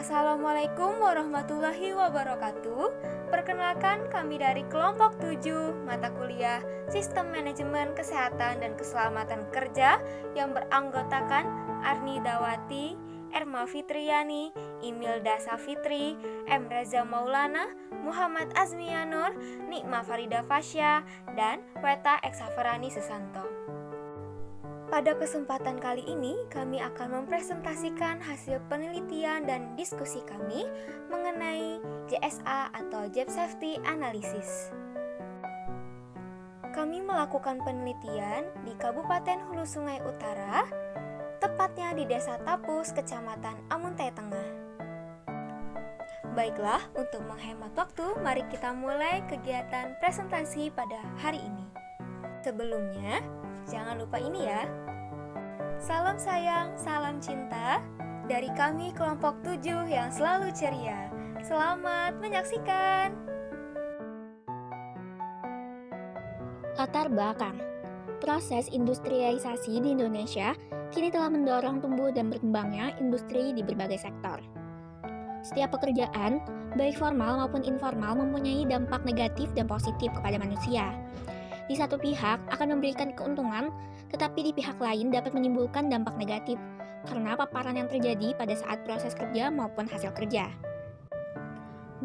Assalamualaikum warahmatullahi wabarakatuh. Perkenalkan, kami dari kelompok 7 mata kuliah Sistem Manajemen Kesehatan dan Keselamatan Kerja yang beranggotakan Arni Dawati, Erma Fitriani, Imilda Safitri, M. Reza Maulana, Muhammad Azmianur, Nikma Farida Fasya, dan Weta Eksaverani Susanto. Pada kesempatan kali ini, kami akan mempresentasikan hasil penelitian dan diskusi kami mengenai JSA atau Job Safety Analysis. Kami melakukan penelitian di Kabupaten Hulu Sungai Utara, tepatnya di Desa Tapus, Kecamatan Amuntai Tengah. Baiklah, untuk menghemat waktu, mari kita mulai kegiatan presentasi pada hari ini. Sebelumnya, jangan lupa ini ya. Salam sayang, salam cinta dari kami kelompok 7 yang selalu ceria. Selamat menyaksikan. Latar belakang. Proses industrialisasi di Indonesia kini telah mendorong tumbuh dan berkembangnya industri di berbagai sektor. Setiap pekerjaan, baik formal maupun informal, mempunyai dampak negatif dan positif kepada manusia. Di satu pihak akan memberikan keuntungan, tetapi di pihak lain dapat menimbulkan dampak negatif karena paparan yang terjadi pada saat proses kerja maupun hasil kerja.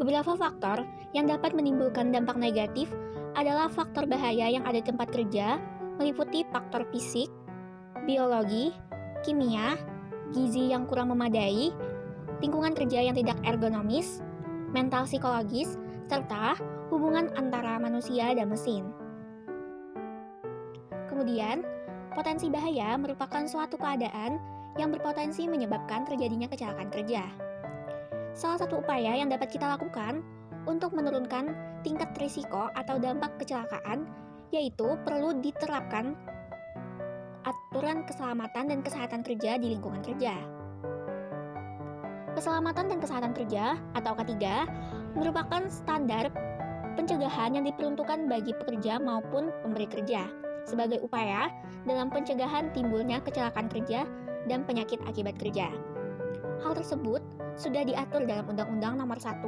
Beberapa faktor yang dapat menimbulkan dampak negatif adalah faktor bahaya yang ada di tempat kerja, meliputi faktor fisik, biologi, kimia, gizi yang kurang memadai, lingkungan kerja yang tidak ergonomis, mental psikologis, serta hubungan antara manusia dan mesin. Kemudian, potensi bahaya merupakan suatu keadaan yang berpotensi menyebabkan terjadinya kecelakaan kerja. Salah satu upaya yang dapat kita lakukan untuk menurunkan tingkat risiko atau dampak kecelakaan yaitu perlu diterapkan aturan keselamatan dan kesehatan kerja di lingkungan kerja. Keselamatan dan kesehatan kerja atau K3 merupakan standar pencegahan yang diperuntukkan bagi pekerja maupun pemberi kerja sebagai upaya dalam pencegahan timbulnya kecelakaan kerja dan penyakit akibat kerja. Hal tersebut sudah diatur dalam Undang-Undang Nomor 1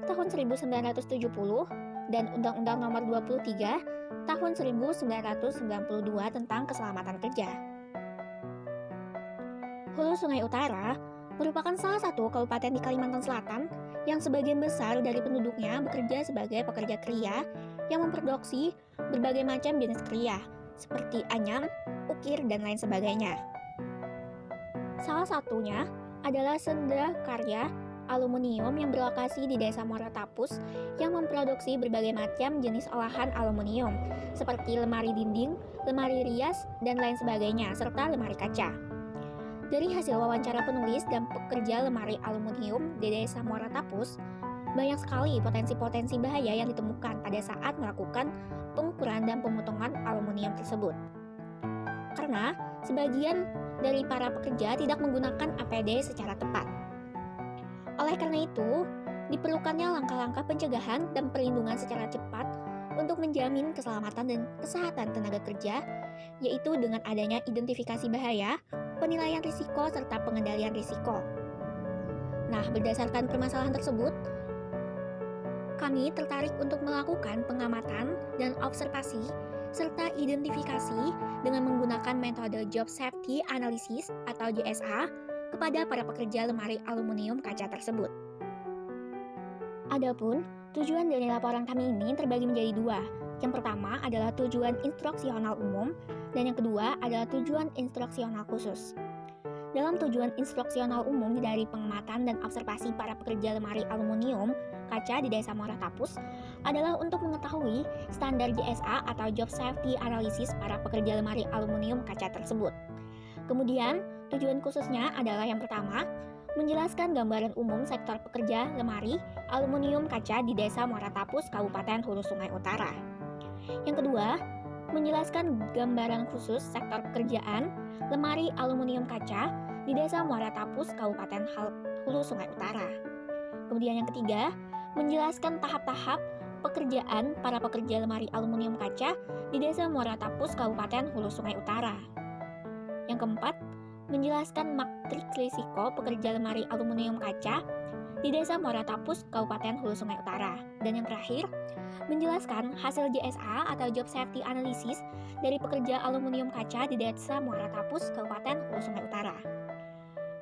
Tahun 1970 dan Undang-Undang Nomor 23 Tahun 1992 tentang keselamatan kerja. Hulu Sungai Utara merupakan salah satu kabupaten di Kalimantan Selatan yang sebagian besar dari penduduknya bekerja sebagai pekerja kria yang memproduksi berbagai macam jenis kria, seperti anyam, ukir, dan lain sebagainya. Salah satunya adalah Sendra Karya Aluminium yang berlokasi di Desa Muara Tapus yang memproduksi berbagai macam jenis olahan aluminium, seperti lemari dinding, lemari rias, dan lain sebagainya, serta lemari kaca. Dari hasil wawancara penulis dan pekerja lemari aluminium di Desa Muara Tapus, banyak sekali potensi-potensi bahaya yang ditemukan pada saat melakukan pengukuran dan pemotongan aluminium tersebut. Karena sebagian dari para pekerja tidak menggunakan APD secara tepat. Oleh karena itu, diperlukannya langkah-langkah pencegahan dan perlindungan secara cepat untuk menjamin keselamatan dan kesehatan tenaga kerja, yaitu dengan adanya identifikasi bahaya, penilaian risiko, serta pengendalian risiko. Nah, berdasarkan permasalahan tersebut, kami tertarik untuk melakukan pengamatan dan observasi serta identifikasi dengan menggunakan metode Job Safety Analysis atau JSA kepada para pekerja lemari aluminium kaca tersebut. Adapun tujuan dari laporan kami ini terbagi menjadi dua. Yang pertama adalah tujuan instruksional umum dan yang kedua adalah tujuan instruksional khusus. Dalam tujuan instruksional umum dari pengamatan dan observasi para pekerja lemari aluminium kaca di Desa Muara Tapus adalah untuk mengetahui standar JSA atau Job Safety Analysis para pekerja lemari aluminium kaca tersebut. Kemudian, tujuan khususnya adalah yang pertama, menjelaskan gambaran umum sektor pekerja lemari aluminium kaca di Desa Muara Tapus, Kabupaten Hulu Sungai Utara. Yang kedua, menjelaskan gambaran khusus sektor pekerjaan lemari aluminium kaca di Desa Muara Tapus, Kabupaten Hulu Sungai Utara. Kemudian yang ketiga, menjelaskan tahap-tahap pekerjaan para pekerja lemari aluminium kaca di Desa Muara Tapus, Kabupaten Hulu Sungai Utara. Yang keempat, menjelaskan matriks risiko pekerja lemari aluminium kaca di Desa Muara Tapus, Kabupaten Hulu Sungai Utara. Dan yang terakhir, menjelaskan hasil JSA atau Job Safety Analysis dari pekerja aluminium kaca di Desa Muara Tapus, Kabupaten Hulu Sungai Utara.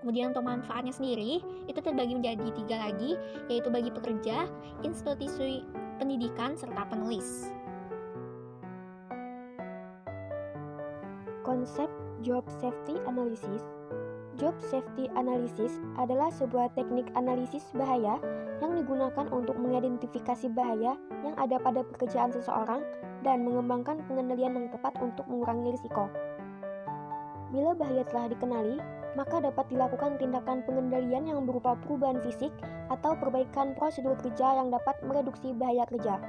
Kemudian untuk manfaatnya sendiri, itu terbagi menjadi 3 lagi, yaitu bagi pekerja, institusi pendidikan, serta penulis. Konsep Job Safety Analysis. Job Safety Analysis adalah sebuah teknik analisis bahaya yang digunakan untuk mengidentifikasi bahaya yang ada pada pekerjaan seseorang dan mengembangkan pengendalian yang tepat untuk mengurangi risiko. Bila bahaya telah dikenali, maka dapat dilakukan tindakan pengendalian yang berupa perubahan fisik atau perbaikan prosedur kerja yang dapat mereduksi bahaya kerja.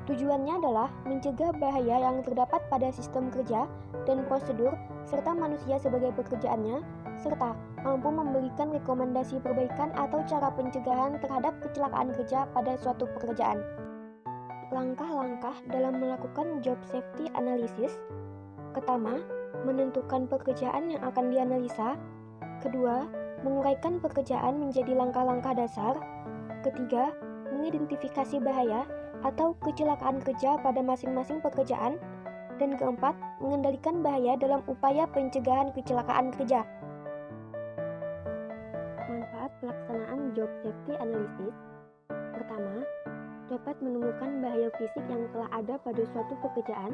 Tujuannya adalah mencegah bahaya yang terdapat pada sistem kerja dan prosedur serta manusia sebagai pekerjaannya, serta mampu memberikan rekomendasi perbaikan atau cara pencegahan terhadap kecelakaan kerja pada suatu pekerjaan. Langkah-langkah dalam melakukan job safety analysis. Pertama, menentukan pekerjaan yang akan dianalisa. Kedua, menguraikan pekerjaan menjadi langkah-langkah dasar. Ketiga, mengidentifikasi bahaya atau kecelakaan kerja pada masing-masing pekerjaan. Dan keempat, mengendalikan bahaya dalam upaya pencegahan kecelakaan kerja. Manfaat pelaksanaan job safety analysis. Pertama, dapat menemukan bahaya fisik yang telah ada pada suatu pekerjaan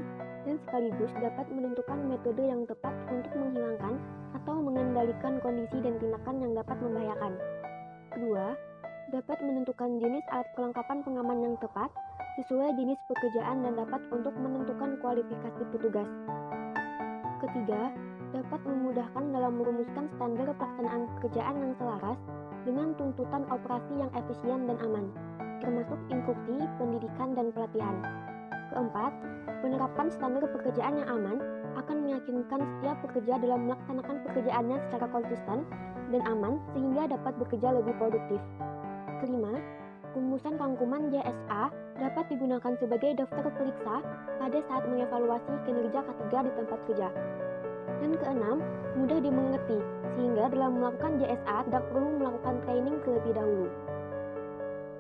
dan sekaligus dapat menentukan metode yang tepat untuk menghilangkan atau mengendalikan kondisi dan tindakan yang dapat membahayakan. Kedua, dapat menentukan jenis alat kelengkapan pengaman yang tepat sesuai jenis pekerjaan dan dapat untuk menentukan kualifikasi petugas. Ketiga, dapat memudahkan dalam merumuskan standar pelaksanaan pekerjaan yang selaras dengan tuntutan operasi yang efisien dan aman, termasuk instruksi, pendidikan, dan pelatihan. Keempat, penerapan standar pekerjaan yang aman akan meyakinkan setiap pekerja dalam melaksanakan pekerjaannya secara konsisten dan aman sehingga dapat bekerja lebih produktif. Kelima, rumusan rangkuman JSA dapat digunakan sebagai daftar periksa pada saat mengevaluasi kinerja K3 di tempat kerja. Dan keenam, mudah dimengerti, sehingga dalam melakukan JSA tidak perlu melakukan training terlebih dahulu.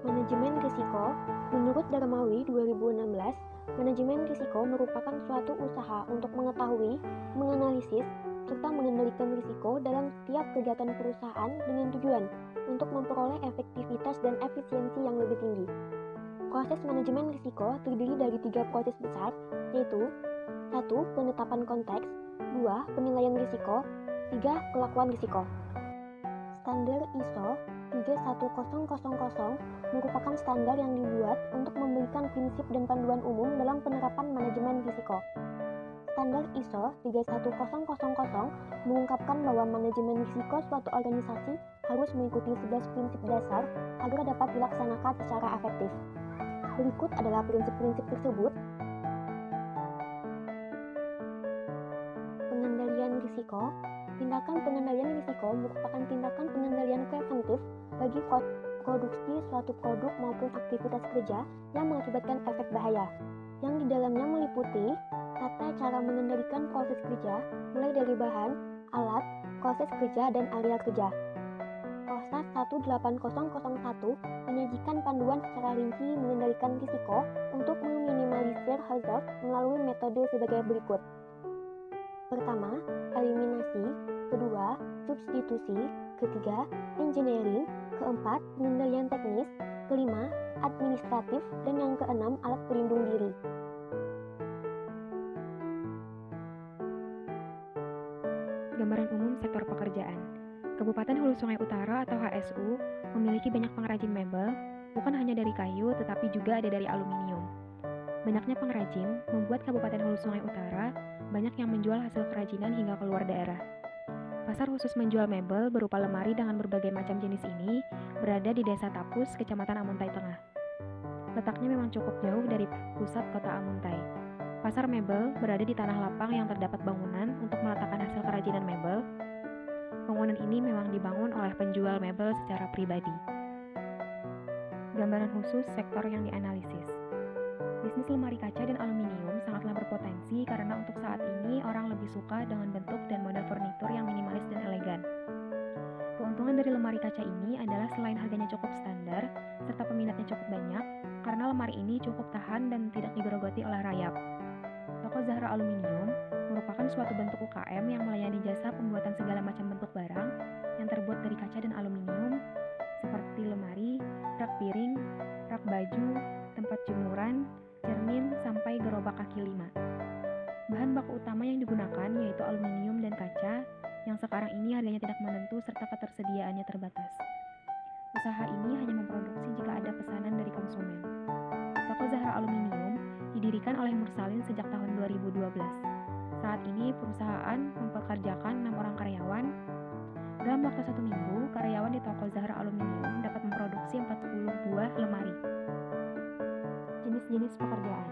Manajemen risiko. Menurut Darmawi 2016, manajemen risiko merupakan suatu usaha untuk mengetahui, menganalisis, serta mengendalikan risiko dalam setiap kegiatan perusahaan dengan tujuan untuk memperoleh efektivitas dan efisiensi yang lebih tinggi. Proses manajemen risiko terdiri dari 3 proses besar, yaitu 1. Penetapan konteks, 2. Penilaian risiko, 3. Pelakuan risiko. Standar ISO 31000 merupakan standar yang dibuat untuk memberikan prinsip dan panduan umum dalam penerapan manajemen risiko. Standar ISO 31000 mengungkapkan bahwa manajemen risiko suatu organisasi harus mengikuti 11 prinsip dasar agar dapat dilaksanakan secara efektif. Berikut adalah prinsip-prinsip tersebut. Pengendalian risiko. Tindakan pengendalian risiko merupakan tindakan pengendalian preventif bagi produksi suatu produk maupun aktivitas kerja yang mengakibatkan efek bahaya, yang di dalamnya meliputi tata cara mengendalikan proses kerja, mulai dari bahan, alat, proses kerja, dan area kerja. Proses 18001 menyajikan panduan secara rinci mengendalikan risiko untuk meminimalisir hazard melalui metode sebagai berikut. Pertama, eliminasi. Kedua, substitusi. Ketiga, engineering. Keempat, pengendalian teknis. Kelima, administratif. Dan yang keenam, alat pelindung diri. Gambaran umum sektor pekerjaan. Kabupaten Hulu Sungai Utara atau HSU memiliki banyak pengrajin mebel, bukan hanya dari kayu tetapi juga ada dari aluminium. Banyaknya pengrajin membuat Kabupaten Hulu Sungai Utara banyak yang menjual hasil kerajinan hingga keluar daerah. Pasar khusus menjual mebel berupa lemari dengan berbagai macam jenis ini berada di Desa Tapus, Kecamatan Amuntai Tengah. Letaknya memang cukup jauh dari pusat kota Amuntai. Pasar mebel berada di tanah lapang yang terdapat bangunan untuk meletakkan hasil kerajinan mebel. Bangunan ini memang dibangun oleh penjual mebel secara pribadi. Gambaran khusus sektor yang dianalisis. Bisnis lemari kaca dan aluminium sangatlah berpotensi karena untuk saat ini orang lebih suka dengan bentuk dan model furnitur yang minimalis dan elegan. Keuntungan dari lemari kaca kaca ini adalah selain harganya cukup standar, serta peminatnya cukup banyak, karena lemari ini cukup tahan dan tidak digerogoti oleh rayap. Toko Zahra Aluminium merupakan suatu bentuk UKM yang melayani jasa pembuatan segala macam bentuk barang yang terbuat dari kaca dan aluminium, seperti lemari, rak piring, rak baju, tempat jemuran, cermin, sampai gerobak kaki lima. Bahan baku utama yang digunakan yaitu aluminium dan kaca, yang sekarang ini harganya tidak menentu serta ketersediaannya terbatas. Usaha ini hanya memproduksi jika ada pesanan dari konsumen. Toko Zahra Aluminium didirikan oleh Mursalin sejak tahun 2012. Saat ini perusahaan mempekerjakan 6 orang karyawan. Dalam waktu 1 minggu, karyawan di toko Zahra Aluminium dapat memproduksi 40 buah lemari. Jenis-jenis pekerjaan.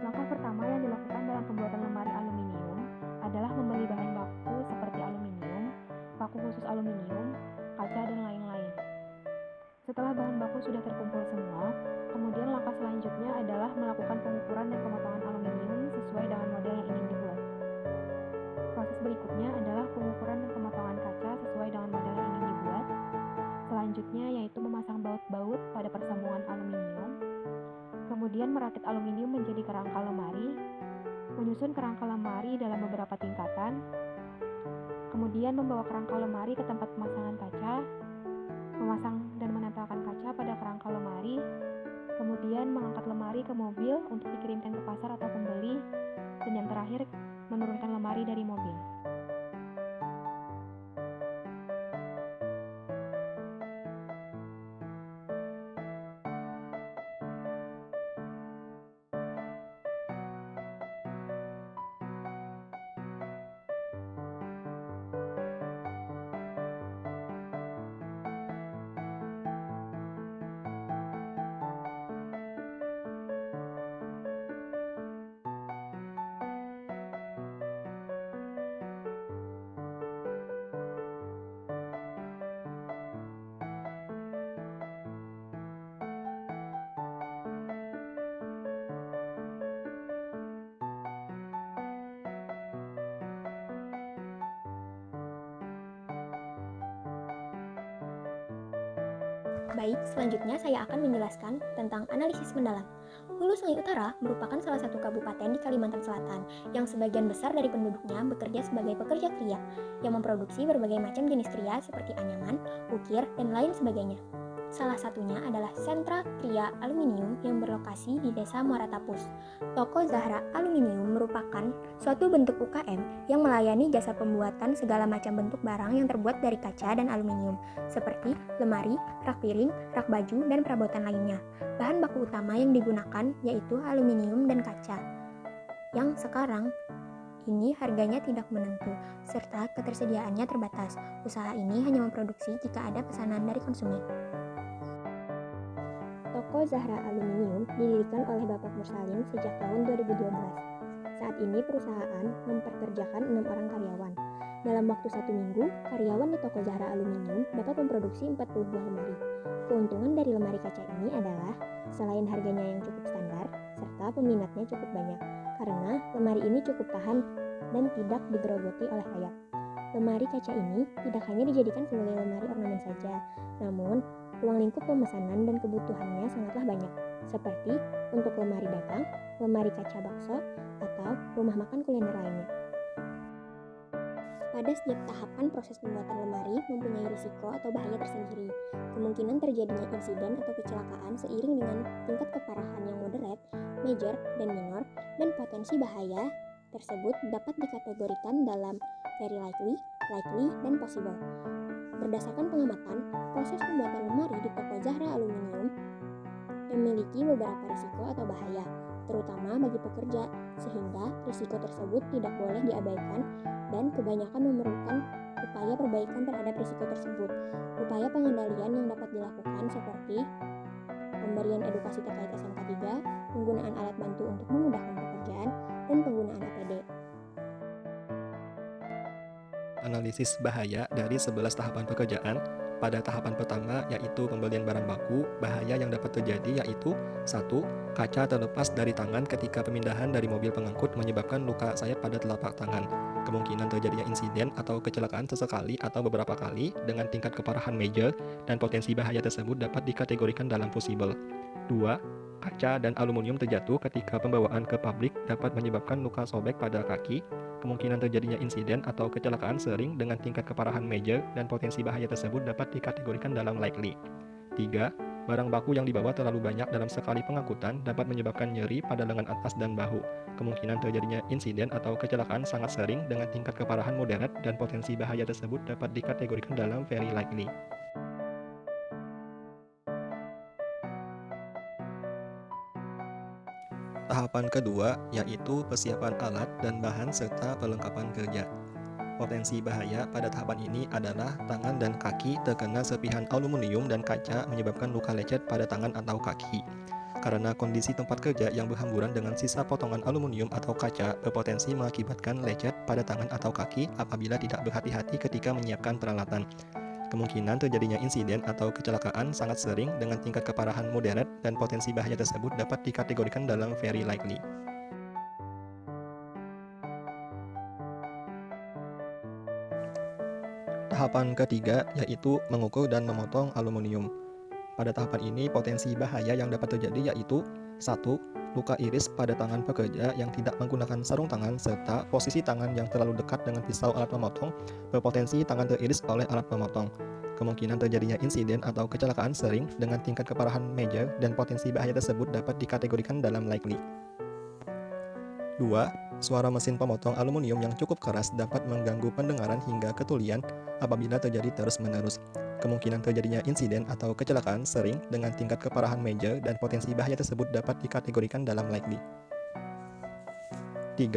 Langkah pertama yang dilakukan dalam pembuatan lemari aluminium adalah membeli bahan baku seperti aluminium, paku khusus aluminium, kaca, dan lain-lain. Setelah bahan baku sudah terkumpul semua, kemudian langkah selanjutnya adalah melakukan pengukuran dan pemotongan aluminium sesuai dengan model yang ingin dibuat. Proses berikutnya adalah pengukuran dan pemotongan kaca sesuai dengan model yang ingin dibuat. Selanjutnya yaitu memasang baut-baut pada persambungan aluminium, kemudian merakit aluminium menjadi kerangka lemari, menyusun kerangka lemari dalam beberapa tingkatan, kemudian membawa kerangka lemari ke tempat pemasangan kaca, memasang dan menempelkan kaca pada kerangka lemari, kemudian mengangkat lemari ke mobil untuk dikirimkan ke pasar atau pembeli, dan yang terakhir menurunkan lemari dari mobil. Baik, selanjutnya saya akan menjelaskan tentang analisis mendalam. Hulu Sungai Utara merupakan salah satu kabupaten di Kalimantan Selatan yang sebagian besar dari penduduknya bekerja sebagai pekerja kria yang memproduksi berbagai macam jenis kria seperti anyaman, ukir, dan lain sebagainya. Salah satunya adalah Sentra Kria Aluminium yang berlokasi di Desa Muara Tapus. Toko Zahra Aluminium merupakan suatu bentuk UKM yang melayani jasa pembuatan segala macam bentuk barang yang terbuat dari kaca dan aluminium, seperti lemari, rak piring, rak baju, dan perabotan lainnya. Bahan baku utama yang digunakan yaitu aluminium dan kaca, yang sekarang ini harganya tidak menentu, serta ketersediaannya terbatas. Usaha ini hanya memproduksi jika ada pesanan dari konsumen. Toko Zahra Aluminium didirikan oleh Bapak Mursalin sejak tahun 2012. Saat ini perusahaan mempekerjakan 6 orang karyawan. Dalam waktu 1 minggu, karyawan di toko Zahra Aluminium dapat memproduksi 40 buah lemari. Keuntungan dari lemari kaca ini adalah selain harganya yang cukup standar, serta peminatnya cukup banyak, karena lemari ini cukup tahan dan tidak digerogoti oleh rayap. Lemari kaca ini tidak hanya dijadikan sebagai lemari ornamen saja, namun ruang lingkup pemesanan dan kebutuhannya sangatlah banyak, seperti untuk lemari dagang, lemari kaca bakso, atau rumah makan kuliner lainnya. Pada setiap tahapan proses pembuatan lemari mempunyai risiko atau bahaya tersendiri. Kemungkinan terjadinya insiden atau kecelakaan seiring dengan tingkat keparahan yang moderate, major, dan minor, dan potensi bahaya tersebut dapat dikategorikan dalam very likely, likely, dan possible. Berdasarkan pengamatan, proses pembuatan lemari di toko Zahra Aluminium memiliki beberapa risiko atau bahaya, terutama bagi pekerja, sehingga risiko tersebut tidak boleh diabaikan dan kebanyakan memerlukan upaya perbaikan terhadap risiko tersebut. Upaya pengendalian yang dapat dilakukan seperti pemberian edukasi terkait SMK 3, penggunaan alat bantu untuk memudahkan pekerjaan, dan penggunaan APD. Analisis bahaya dari 11 tahapan pekerjaan Pada tahapan pertama, yaitu pembelian barang baku, bahaya yang dapat terjadi yaitu 1. Kaca terlepas dari tangan ketika pemindahan dari mobil pengangkut menyebabkan luka sayat pada telapak tangan. Kemungkinan terjadinya insiden atau kecelakaan sesekali atau beberapa kali dengan tingkat keparahan major dan potensi bahaya tersebut dapat dikategorikan dalam possible. 2. Kaca dan aluminium terjatuh ketika pembawaan ke pabrik dapat menyebabkan luka sobek pada kaki. Kemungkinan terjadinya insiden atau kecelakaan sering dengan tingkat keparahan major dan potensi bahaya tersebut dapat dikategorikan dalam likely. 3. Barang baku yang dibawa terlalu banyak dalam sekali pengangkutan dapat menyebabkan nyeri pada lengan atas dan bahu. Kemungkinan terjadinya insiden atau kecelakaan sangat sering dengan tingkat keparahan moderat dan potensi bahaya tersebut dapat dikategorikan dalam very likely. Tahapan kedua yaitu persiapan alat dan bahan serta perlengkapan kerja. Potensi bahaya pada tahapan ini adalah tangan dan kaki terkena serpihan aluminium dan kaca menyebabkan luka lecet pada tangan atau kaki. Karena kondisi tempat kerja yang berhamburan dengan sisa potongan aluminium atau kaca berpotensi mengakibatkan lecet pada tangan atau kaki apabila tidak berhati-hati ketika menyiapkan peralatan. Kemungkinan terjadinya insiden atau kecelakaan sangat sering dengan tingkat keparahan moderat dan potensi bahaya tersebut dapat dikategorikan dalam very likely. Tahapan ketiga yaitu mengukur dan memotong aluminium. Pada tahapan ini potensi bahaya yang dapat terjadi yaitu 1. Luka iris pada tangan pekerja yang tidak menggunakan sarung tangan serta posisi tangan yang terlalu dekat dengan pisau alat memotong berpotensi tangan teriris oleh alat memotong. Kemungkinan terjadinya insiden atau kecelakaan sering dengan tingkat keparahan major dan potensi bahaya tersebut dapat dikategorikan dalam likely. 2. Suara mesin pemotong aluminium yang cukup keras dapat mengganggu pendengaran hingga ketulian apabila terjadi terus-menerus. Kemungkinan terjadinya insiden atau kecelakaan sering dengan tingkat keparahan major dan potensi bahaya tersebut dapat dikategorikan dalam likely. 3.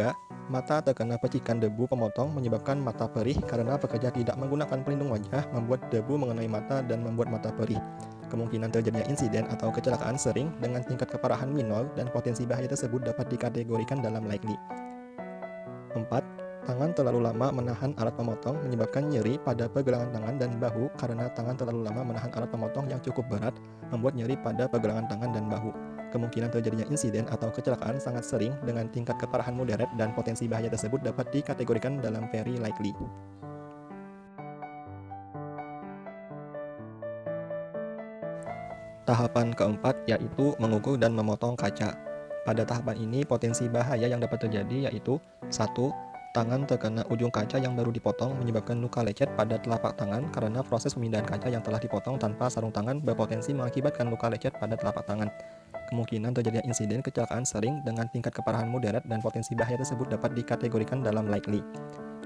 Mata terkena percikan debu pemotong menyebabkan mata perih karena pekerja tidak menggunakan pelindung wajah membuat debu mengenai mata dan membuat mata perih. Kemungkinan terjadinya insiden atau kecelakaan sering dengan tingkat keparahan minor dan potensi bahaya tersebut dapat dikategorikan dalam likely. 4. Tangan terlalu lama menahan alat pemotong menyebabkan nyeri pada pergelangan tangan dan bahu karena tangan terlalu lama menahan alat pemotong yang cukup berat membuat nyeri pada pergelangan tangan dan bahu. Kemungkinan terjadinya insiden atau kecelakaan sangat sering dengan tingkat keparahan moderat dan potensi bahaya tersebut dapat dikategorikan dalam very likely. Tahapan keempat yaitu mengukur dan memotong kaca. Pada tahapan ini potensi bahaya yang dapat terjadi yaitu 1. Tangan terkena ujung kaca yang baru dipotong menyebabkan luka lecet pada telapak tangan karena proses pemindahan kaca yang telah dipotong tanpa sarung tangan berpotensi mengakibatkan luka lecet pada telapak tangan. Kemungkinan terjadinya insiden kecelakaan sering dengan tingkat keparahan moderat dan potensi bahaya tersebut dapat dikategorikan dalam likely.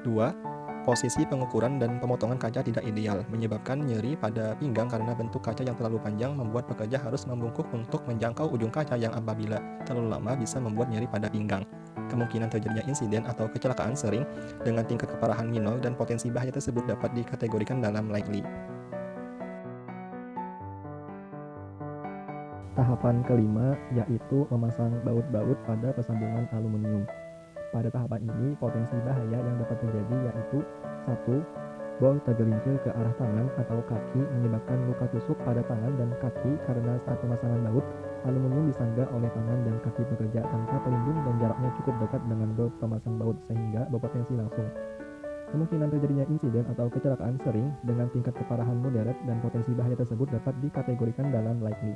2. Posisi pengukuran dan pemotongan kaca tidak ideal, menyebabkan nyeri pada pinggang karena bentuk kaca yang terlalu panjang membuat pekerja harus membungkuk untuk menjangkau ujung kaca yang apabila terlalu lama bisa membuat nyeri pada pinggang. Kemungkinan terjadinya insiden atau kecelakaan sering dengan tingkat keparahan minor dan potensi bahaya tersebut dapat dikategorikan dalam likely. Tahapan kelima yaitu memasang baut-baut pada persambungan aluminium. Pada tahapan ini, potensi bahaya yang dapat terjadi yaitu 1. Bor tergelincir ke arah tangan atau kaki menyebabkan luka tusuk pada tangan dan kaki karena saat pemasangan baut, aluminium disanggah oleh tangan dan kaki pekerja tanpa pelindung dan jaraknya cukup dekat dengan bor pemasang baut sehingga berpotensi langsung. Kemungkinan terjadinya insiden atau kecelakaan sering dengan tingkat keparahan moderat dan potensi bahaya tersebut dapat dikategorikan dalam likely.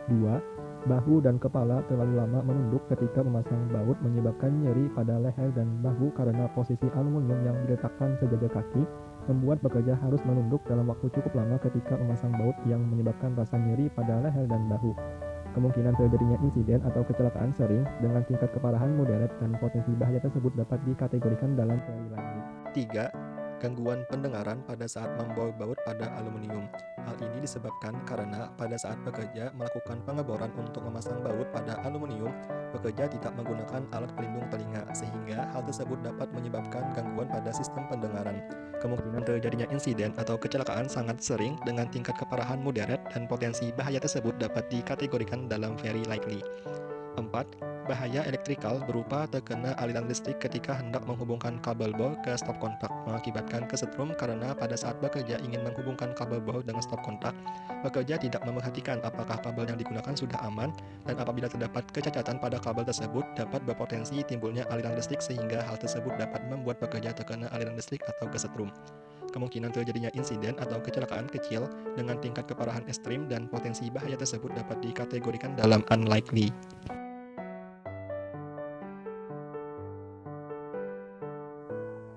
2. Bahu dan kepala terlalu lama menunduk ketika memasang baut menyebabkan nyeri pada leher dan bahu karena posisi aluminium yang diletakkan sejajar kaki membuat pekerja harus menunduk dalam waktu cukup lama ketika memasang baut yang menyebabkan rasa nyeri pada leher dan bahu. Kemungkinan terjadinya insiden atau kecelakaan sering dengan tingkat keparahan moderat dan potensi bahaya tersebut dapat dikategorikan dalam very likely. 3. Gangguan pendengaran pada saat membor baut pada aluminium. Hal ini disebabkan karena pada saat pekerja melakukan pengeboran untuk memasang baut pada aluminium, pekerja tidak menggunakan alat pelindung telinga, sehingga hal tersebut dapat menyebabkan gangguan pada sistem pendengaran. Kemungkinan terjadinya insiden atau kecelakaan sangat sering dengan tingkat keparahan moderat dan potensi bahaya tersebut dapat dikategorikan dalam very likely. 4. Bahaya elektrikal berupa terkena aliran listrik ketika hendak menghubungkan kabel bor ke stop kontak, mengakibatkan kesetrum karena pada saat bekerja ingin menghubungkan kabel bor dengan stop kontak, pekerja tidak memerhatikan apakah kabel yang digunakan sudah aman, dan apabila terdapat kecacatan pada kabel tersebut dapat berpotensi timbulnya aliran listrik sehingga hal tersebut dapat membuat pekerja terkena aliran listrik atau kesetrum. Kemungkinan terjadinya insiden atau kecelakaan kecil dengan tingkat keparahan ekstrim dan potensi bahaya tersebut dapat dikategorikan dalam unlikely.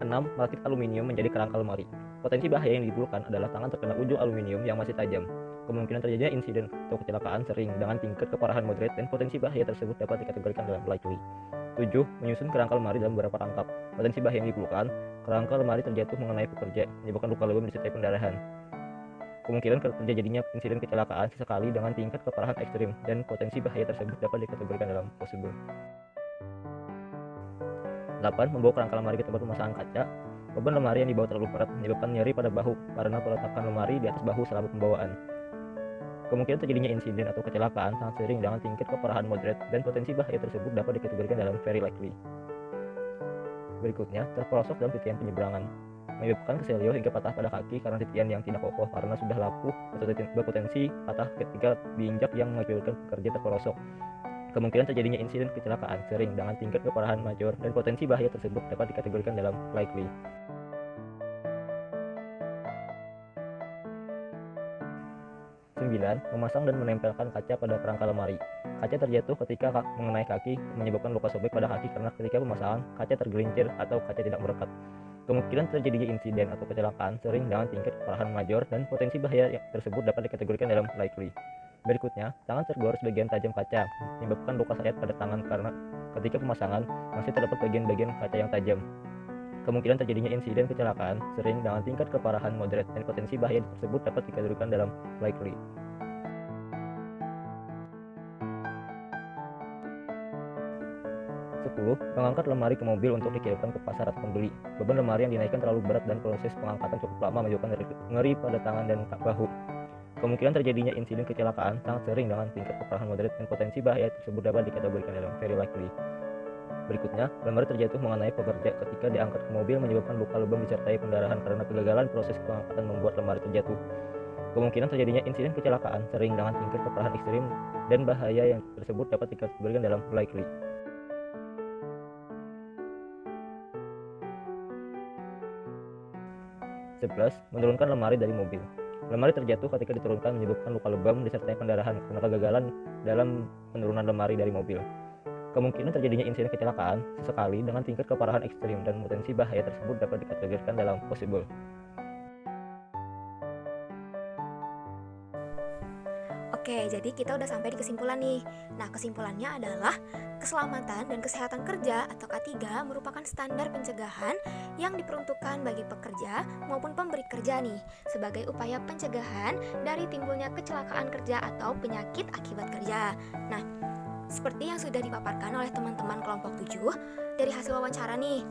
6. Merakit aluminium menjadi kerangka lemari. Potensi bahaya yang ditimbulkan adalah tangan terkena ujung aluminium yang masih tajam. Kemungkinan terjadinya insiden atau kecelakaan sering dengan tingkat keparahan moderate dan potensi bahaya tersebut dapat dikategorikan dalam likely. 7. Menyusun kerangka lemari dalam beberapa rangkap. Potensi bahaya yang ditimbulkan, kerangka lemari terjatuh mengenai pekerja, menyebabkan luka lebam disertai pendarahan. Kemungkinan terjadinya insiden kecelakaan sesekali dengan tingkat keparahan ekstrim dan potensi bahaya tersebut dapat dikategorikan dalam possible. 8. Membawa kerangka lemari ke tempat pemasangan kaca. Beban lemari yang dibawa terlalu berat menyebabkan nyeri pada bahu karena peletakan lemari di atas bahu selama pembawaan. Kemungkinan terjadinya insiden atau kecelakaan sangat sering dengan tingkat keparahan moderate dan potensi bahaya tersebut dapat dikategorikan dalam very likely. Berikutnya, terperosok dalam titian penyeberangan. Menyebabkan keselio hingga patah pada kaki karena titian yang tidak kokoh karena sudah lapuk atau berpotensi patah ketika diinjak yang mengakibatkan pekerja terperosok. Kemungkinan terjadinya insiden kecelakaan sering dengan tingkat keparahan major dan potensi bahaya tersebut dapat dikategorikan dalam likely. 9. Memasang dan menempelkan kaca pada kerangka lemari. Kaca terjatuh ketika mengenai kaki menyebabkan luka sobek pada kaki karena ketika pemasangan kaca tergelincir atau kaca tidak merekat. Kemungkinan terjadinya insiden atau kecelakaan sering dengan tingkat keparahan major dan potensi bahaya tersebut dapat dikategorikan dalam likely. Berikutnya, tangan tergores bagian tajam kaca, menyebabkan luka sayat pada tangan karena ketika pemasangan masih terdapat bagian-bagian kaca yang tajam. Kemungkinan terjadinya insiden kecelakaan sering dengan tingkat keparahan moderate dan potensi bahaya tersebut dapat dikategorikan dalam likely. 10. Mengangkat lemari ke mobil untuk dikirimkan ke pasar atau pembeli. Beban lemari yang dinaikkan terlalu berat dan proses pengangkatan cukup lama menyebabkan nyeri pada tangan dan bahu. Kemungkinan terjadinya insiden kecelakaan sangat sering dengan tingkat keparahan moderate dan potensi bahaya tersebut dapat dikategorikan dalam very likely. Berikutnya, lemari terjatuh mengenai pekerja ketika diangkat ke mobil menyebabkan luka lebam disertai pendarahan karena kegagalan proses pengangkatan membuat lemari terjatuh. Kemungkinan terjadinya insiden kecelakaan sering dengan tingkat keparahan ekstrim dan bahaya yang tersebut dapat dikategorikan dalam likely. 11. Menurunkan lemari dari mobil. Lemari terjatuh ketika diturunkan menyebabkan luka lebam disertai pendarahan karena kegagalan dalam penurunan lemari dari mobil. Kemungkinan terjadinya insiden kecelakaan sesekali dengan tingkat keparahan ekstrim dan potensi bahaya tersebut dapat dikategorikan dalam possible. Oke, jadi kita udah sampai di kesimpulan nih. Nah, kesimpulannya adalah keselamatan dan kesehatan kerja atau K3 merupakan standar pencegahan yang diperuntukkan bagi pekerja maupun pemberi kerja nih sebagai upaya pencegahan dari timbulnya kecelakaan kerja atau penyakit akibat kerja. Nah, seperti yang sudah dipaparkan oleh teman-teman kelompok 7 dari hasil wawancara nih.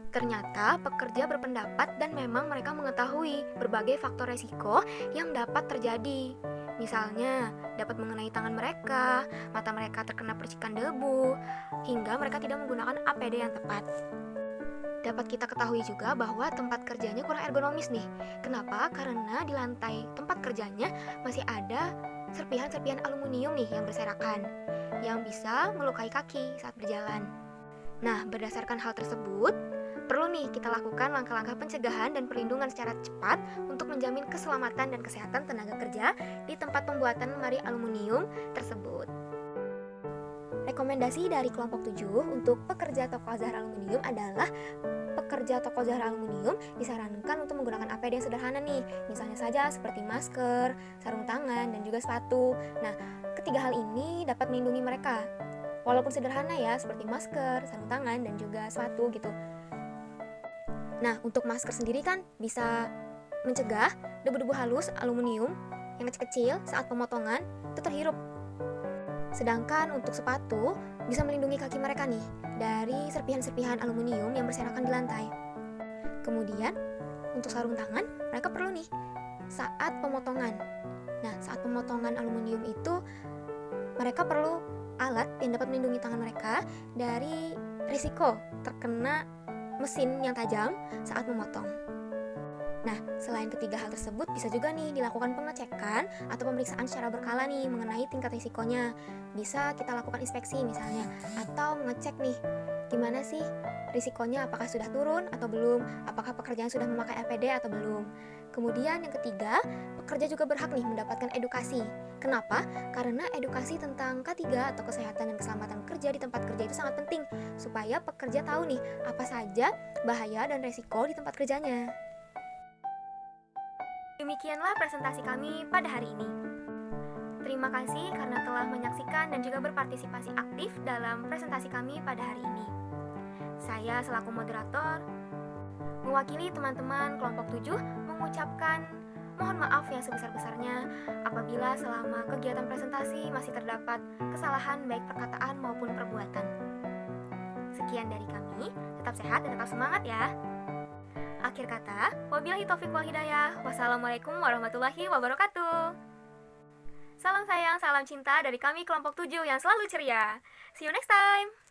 Ternyata pekerja berpendapat dan memang mereka mengetahui berbagai faktor resiko yang dapat terjadi. Misalnya, dapat mengenai tangan mereka, mata mereka terkena percikan debu, hingga mereka tidak menggunakan APD yang tepat. Dapat kita ketahui juga bahwa tempat kerjanya kurang ergonomis nih. Kenapa? Karena di lantai tempat kerjanya masih ada serpihan-serpihan aluminium nih yang berserakan, yang bisa melukai kaki saat berjalan. Nah, berdasarkan hal tersebut, perlu nih kita lakukan langkah-langkah pencegahan dan perlindungan secara cepat untuk menjamin keselamatan dan kesehatan tenaga kerja di tempat pembuatan lemari aluminium tersebut. Rekomendasi dari kelompok 7 untuk pekerja toko zahar aluminium adalah pekerja toko zahar aluminium disarankan untuk menggunakan APD yang sederhana nih, misalnya saja seperti masker, sarung tangan, dan juga sepatu. Nah, ketiga hal ini dapat melindungi mereka, walaupun sederhana ya, seperti masker, sarung tangan, dan juga sepatu gitu. Nah, untuk masker sendiri kan bisa mencegah debu-debu halus aluminium yang kecil-kecil saat pemotongan itu terhirup. Sedangkan untuk sepatu bisa melindungi kaki mereka nih dari serpihan-serpihan aluminium yang berserakan di lantai. Kemudian, untuk sarung tangan mereka perlu nih saat pemotongan. Nah, saat pemotongan aluminium itu mereka perlu alat yang dapat melindungi tangan mereka dari risiko terkena mesin yang tajam saat memotong. Nah, selain ketiga hal tersebut, bisa juga nih dilakukan pengecekan atau pemeriksaan secara berkala nih mengenai tingkat risikonya. Bisa kita lakukan inspeksi misalnya, atau ngecek nih, gimana sih risikonya, apakah sudah turun atau belum, apakah pekerjaan sudah memakai APD atau belum. Kemudian yang ketiga, pekerja juga berhak nih mendapatkan edukasi. Kenapa? Karena edukasi tentang K3 atau kesehatan dan keselamatan kerja di tempat kerja itu sangat penting, supaya pekerja tahu nih apa saja bahaya dan resiko di tempat kerjanya. Demikianlah presentasi kami pada hari ini. Terima kasih karena telah menyaksikan dan juga berpartisipasi aktif dalam presentasi kami pada hari ini. Saya selaku moderator, mewakili teman-teman kelompok 7 mengucapkan mohon maaf yang sebesar-besarnya apabila selama kegiatan presentasi masih terdapat kesalahan baik perkataan maupun perbuatan. Sekian dari kami, tetap sehat dan tetap semangat ya. Akhir kata, wabillahi taufiq wal hidayah. Wassalamualaikum warahmatullahi wabarakatuh. Salam sayang, salam cinta dari kami kelompok 7 yang selalu ceria. See you next time.